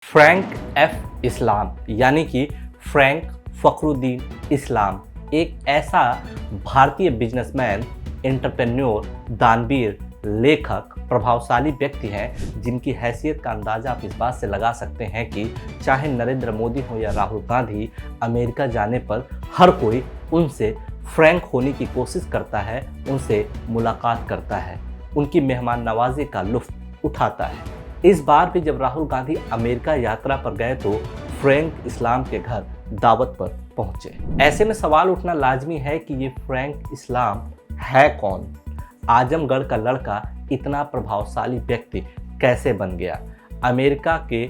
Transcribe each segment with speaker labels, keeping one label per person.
Speaker 1: Frank F इस्लाम यानी कि Frank Fakhruddin इस्लाम एक ऐसा भारतीय बिजनेसमैन, एंटरप्रेन्योर, दानवीर, लेखक, प्रभावशाली व्यक्ति हैं जिनकी हैसियत का अंदाज़ा आप इस बात से लगा सकते हैं कि चाहे नरेंद्र मोदी हो या राहुल गांधी, अमेरिका जाने पर हर कोई उनसे फ्रैंक होने की कोशिश करता है, उनसे मुलाकात करता है, उनकी मेहमान नवाजी का लुत्फ़ उठाता है। इस बार भी जब राहुल गांधी अमेरिका यात्रा पर गए तो फ्रैंक इस्लाम के घर दावत पर पहुंचे। ऐसे में सवाल उठना लाजमी है कि ये फ्रैंक इस्लाम है कौन? आजमगढ़ का लड़का इतना प्रभावशाली व्यक्ति कैसे बन गया? अमेरिका के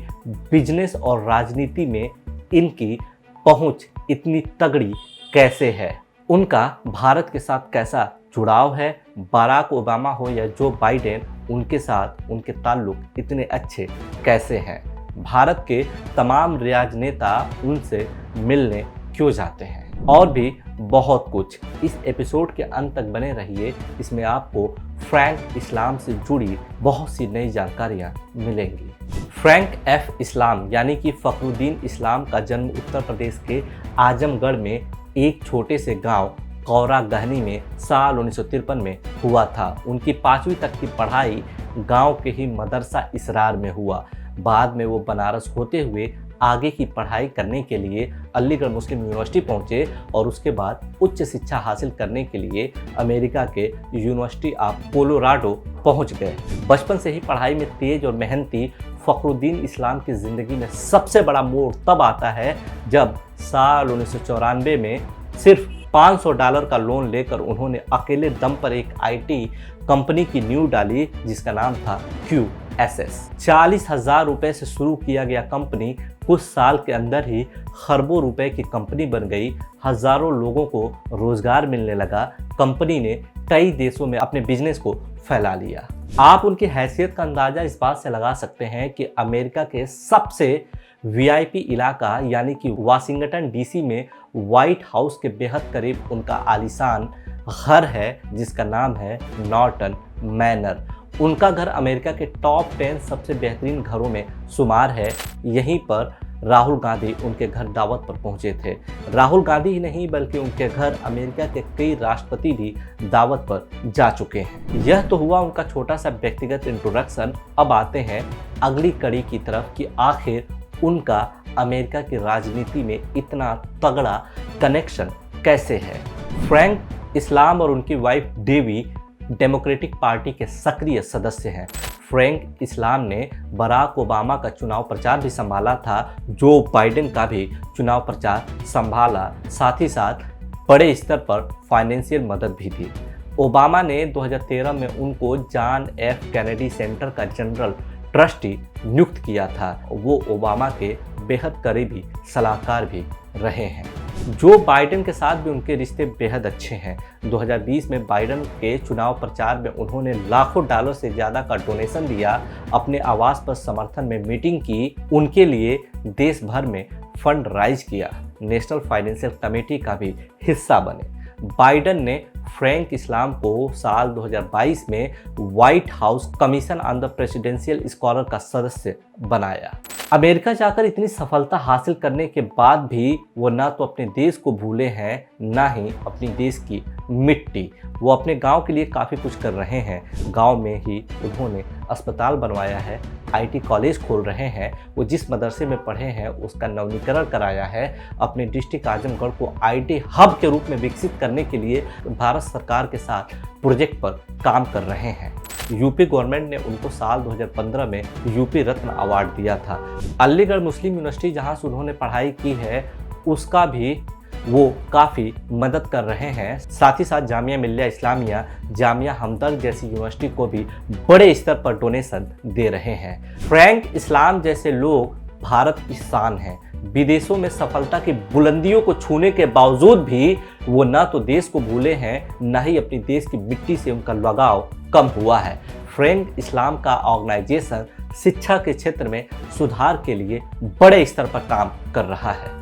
Speaker 1: बिजनेस और राजनीति में इनकी पहुंच इतनी तगड़ी कैसे है? उनका भारत के साथ कैसा जुड़ाव है? बराक ओबामा हो या जो बाइडेन, उनके साथ उनके ताल्लुक इतने अच्छे कैसे हैं? भारत के तमाम राजनेता उनसे मिलने क्यों जाते हैं? और भी बहुत कुछ। इस एपिसोड के अंत तक बने रहिए, इसमें आपको फ्रैंक इस्लाम से जुड़ी बहुत सी नई जानकारियां मिलेंगी। फ्रैंक एफ इस्लाम यानी कि फखरुद्दीन इस्लाम का जन्म उत्तर प्रदेश के आजमगढ़ में एक छोटे से गांव कौरा गहनी में साल 1953 में हुआ था। उनकी 5वीं तक की पढ़ाई गांव के ही मदरसा इसरार में हुआ। बाद में वो बनारस होते हुए आगे की पढ़ाई करने के लिए अलीगढ़ मुस्लिम यूनिवर्सिटी पहुंचे और उसके बाद उच्च शिक्षा हासिल करने के लिए अमेरिका के यूनिवर्सिटी ऑफ कोलोराडो पहुंच गए। बचपन से ही पढ़ाई में तेज और मेहनती फखरुद्दीन इस्लाम की ज़िंदगी में सबसे बड़ा मोड़ तब आता है जब साल 1994 में सिर्फ $500 का लोन लेकर उन्होंने अकेले दम पर एक आईटी कंपनी की नींव डाली जिसका नाम था QSS। 40,000 रुपए से शुरू किया गया कंपनी कुछ साल के अंदर ही खरबों रुपए की कंपनी बन गई। हजारों लोगों को रोजगार मिलने लगा। कंपनी ने कई देशों में अपने बिजनेस को फैला लिया। आप उनकी हैसियत का अंदाजा इस बात से लगा सकते हैं कि अमेरिका के सबसे VIP इलाका यानी कि वाशिंगटन DC में व्हाइट हाउस के बेहद करीब उनका आलीशान घर है जिसका नाम है नॉर्टन मैनर। उनका घर अमेरिका के टॉप 10 सबसे बेहतरीन घरों में शुमार है। यहीं पर राहुल गांधी उनके घर दावत पर पहुंचे थे। राहुल गांधी ही नहीं बल्कि उनके घर अमेरिका के कई राष्ट्रपति भी दावत पर जा चुके हैं। यह तो हुआ उनका छोटा सा व्यक्तिगत इंट्रोडक्शन। अब आते हैं अगली कड़ी की तरफ कि आखिर उनका अमेरिका की राजनीति में इतना तगड़ा कनेक्शन कैसे है। फ्रैंक इस्लाम और उनकी वाइफ डेवी डेमोक्रेटिक पार्टी के सक्रिय सदस्य हैं। फ्रैंक इस्लाम ने बराक ओबामा का चुनाव प्रचार भी संभाला था, जो बाइडेन का भी चुनाव प्रचार संभाला, साथ ही साथ बड़े स्तर पर फाइनेंशियल मदद भी दी। ओबामा ने 2013 में उनको जॉन एफ कैनेडी सेंटर का जनरल ट्रस्टी नियुक्त किया था। वो ओबामा के बेहद करीबी सलाहकार भी रहे हैं। जो बाइडेन के साथ भी उनके रिश्ते बेहद अच्छे हैं। 2020 में बाइडेन के चुनाव प्रचार में उन्होंने लाखों डॉलर से ज़्यादा का डोनेशन दिया, अपने आवास पर समर्थन में मीटिंग की, उनके लिए देश भर में फंड राइज किया, नेशनल फाइनेंशियल कमेटी का भी हिस्सा बने। बाइडेन ने फ्रैंक इस्लाम को साल 2022 में white house commission on the presidential scholar का सदस्य बनाया। अमेरिका जाकर इतनी सफलता हासिल करने के बाद भी वो ना तो अपने देश को भूले हैं, ना ही अपनी देश की मिट्टी। वो अपने गांव के लिए काफ़ी कुछ कर रहे हैं। गांव में ही उन्होंने अस्पताल बनवाया है, IT कॉलेज खोल रहे हैं। वो जिस मदरसे में पढ़े हैं उसका नवीनीकरण कराया है। अपने डिस्ट्रिक्ट आजमगढ़ को IT हब के रूप में विकसित करने के लिए भारत सरकार के साथ प्रोजेक्ट पर काम कर रहे हैं। यूपी गवर्नमेंट ने उनको साल 2015 में यूपी रत्न अवार्ड दिया था। अलीगढ़ मुस्लिम यूनिवर्सिटी जहां से उन्होंने पढ़ाई की है उसका भी वो काफ़ी मदद कर रहे हैं। साथ ही साथ जामिया मिल्लिया इस्लामिया, जामिया हमदर्द जैसी यूनिवर्सिटी को भी बड़े स्तर पर डोनेशन दे रहे हैं। फ्रैंक इस्लाम जैसे लोग भारत की शान हैं। विदेशों में सफलता की बुलंदियों को छूने के बावजूद भी वो ना तो देश को भूले हैं, ना ही अपनी देश की मिट्टी से उनका लगाव कम हुआ है। फ्रैंक इस्लाम का ऑर्गेनाइजेशन शिक्षा के क्षेत्र में सुधार के लिए बड़े स्तर पर काम कर रहा है।